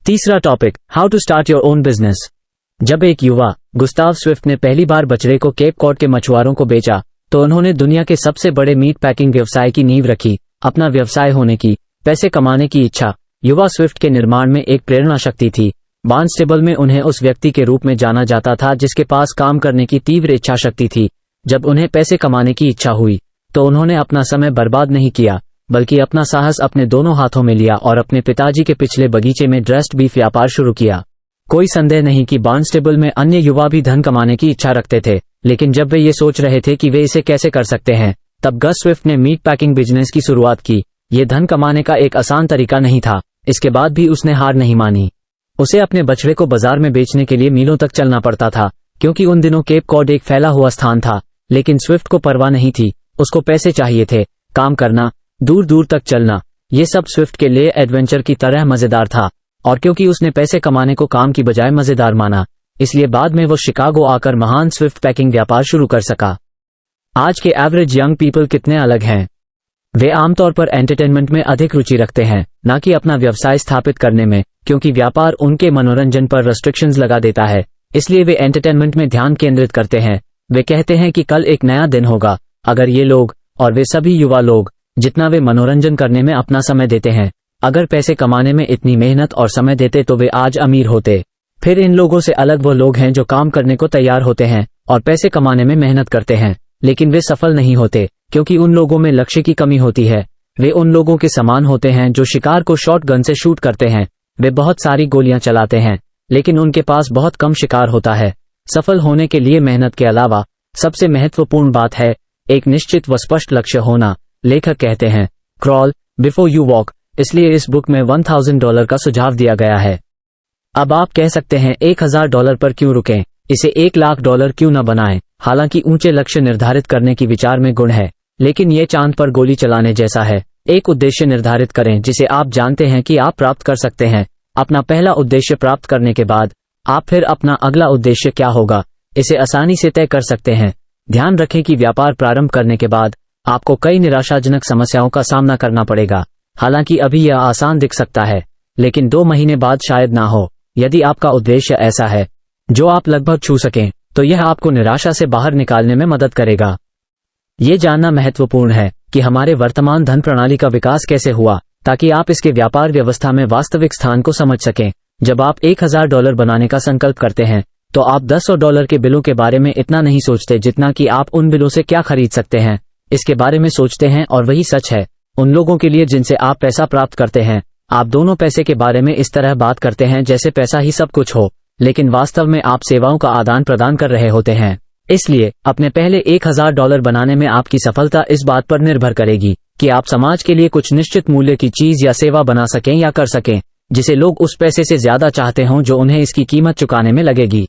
तीसरा topic, how to start your own business. जब एक युवा गुस्ताव स्विफ्ट ने पहली बार बछड़े को केप कॉड के मछुआरों को बेचा तो उन्होंने दुनिया के सबसे बड़े मीट पैकिंग व्यवसाय की नींव रखी। अपना व्यवसाय होने की, पैसे कमाने की इच्छा युवा स्विफ्ट के निर्माण में एक प्रेरणा शक्ति थी। बार्नस्टेबल में उन्हें उस व्यक्ति के रूप में जाना जाता था जिसके पास काम करने की तीव्र इच्छा शक्ति थी। जब उन्हें पैसे कमाने की इच्छा हुई तो उन्होंने अपना समय बर्बाद नहीं किया, बल्कि अपना साहस अपने दोनों हाथों में लिया और अपने पिताजी के पिछले बगीचे में ड्रेस्ड बीफ व्यापार शुरू किया। कोई संदेह नहीं कि बार्नस्टेबल में अन्य युवा भी धन कमाने की इच्छा रखते थे, लेकिन जब वे ये सोच रहे थे कि वे इसे कैसे कर सकते हैं, तब गस स्विफ्ट ने मीट पैकिंग बिजनेस की शुरुआत की। ये धन कमाने का एक आसान तरीका नहीं था। इसके बाद भी उसने हार नहीं मानी। उसे अपने बछड़े को बाजार में बेचने के लिए मीलों तक चलना पड़ता था, क्योंकि उन दिनों केप कॉड एक फैला हुआ स्थान था। लेकिन स्विफ्ट को परवाह नहीं थी। उसको पैसे चाहिए थे, काम करना, दूर दूर तक चलना, ये सब स्विफ्ट के लिए एडवेंचर की तरह मजेदार था। और क्योंकि उसने पैसे कमाने को काम की बजाय मजेदार माना, इसलिए बाद में वो शिकागो आकर महान स्विफ्ट पैकिंग व्यापार शुरू कर सका। आज के एवरेज यंग पीपल कितने अलग हैं। वे आमतौर पर एंटरटेनमेंट में अधिक रुचि रखते हैं, न कि अपना व्यवसाय स्थापित करने में, क्योंकि व्यापार उनके मनोरंजन पर रेस्ट्रिक्शंस लगा देता है। इसलिए वे एंटरटेनमेंट में ध्यान केंद्रित करते हैं। वे कहते हैं कि कल एक नया दिन होगा। अगर ये लोग, और वे सभी युवा लोग, जितना वे मनोरंजन करने में अपना समय देते हैं, अगर पैसे कमाने में इतनी मेहनत और समय देते तो वे आज अमीर होते। फिर इन लोगों से अलग वो लोग हैं जो काम करने को तैयार होते हैं और पैसे कमाने में मेहनत करते हैं, लेकिन वे सफल नहीं होते, क्योंकि उन लोगों में लक्ष्य की कमी होती है। वे उन लोगों के समान होते हैं जो शिकार को शॉट गन से शूट करते हैं। वे बहुत सारी गोलियां चलाते हैं, लेकिन उनके पास बहुत कम शिकार होता है। सफल होने के लिए मेहनत के अलावा सबसे महत्वपूर्ण बात है एक निश्चित व स्पष्ट लक्ष्य होना। लेखक कहते हैं, क्रॉल बिफोर यू वॉक। इसलिए इस बुक में $1000 का सुझाव दिया गया है। अब आप कह सकते हैं $1000 पर क्यों रुकें, इसे $1,00,000 क्यों न बनाएं। हालांकि ऊंचे लक्ष्य निर्धारित करने की विचार में गुण है, लेकिन यह चांद पर गोली चलाने जैसा है। एक उद्देश्य निर्धारित करें जिसे आप जानते हैं कि आप प्राप्त कर सकते हैं। अपना पहला उद्देश्य प्राप्त करने के बाद आप फिर अपना अगला उद्देश्य क्या होगा, इसे आसानी से तय कर सकते हैं। ध्यान रखें कि व्यापार प्रारंभ करने के बाद आपको कई निराशाजनक समस्याओं का सामना करना पड़ेगा। हालांकि अभी यह आसान दिख सकता है, लेकिन 2 महीने बाद शायद ना हो। यदि आपका उद्देश्य ऐसा है जो आप लगभग छू सकें, तो यह आपको निराशा से बाहर निकालने में मदद करेगा। ये जानना महत्वपूर्ण है कि हमारे वर्तमान धन प्रणाली का विकास कैसे हुआ, ताकि आप इसके व्यापार व्यवस्था में वास्तविक स्थान को समझ सकें। जब आप $1000 बनाने का संकल्प करते हैं, तो आप $100 के बिलों के बारे में इतना नहीं सोचते जितना कि आप उन बिलों से क्या खरीद सकते हैं, इसके बारे में सोचते हैं। और वही सच है उन लोगों के लिए जिनसे आप पैसा प्राप्त करते हैं। आप दोनों पैसे के बारे में इस तरह बात करते हैं जैसे पैसा ही सब कुछ हो, लेकिन वास्तव में आप सेवाओं का आदान प्रदान कर रहे होते हैं। इसलिए अपने पहले $1000 बनाने में आपकी सफलता इस बात पर निर्भर करेगी कि आप समाज के लिए कुछ निश्चित मूल्य की चीज या सेवा बना सकें या कर सकें, जिसे लोग उस पैसे से ज्यादा चाहते हों जो उन्हें इसकी कीमत चुकाने में लगेगी।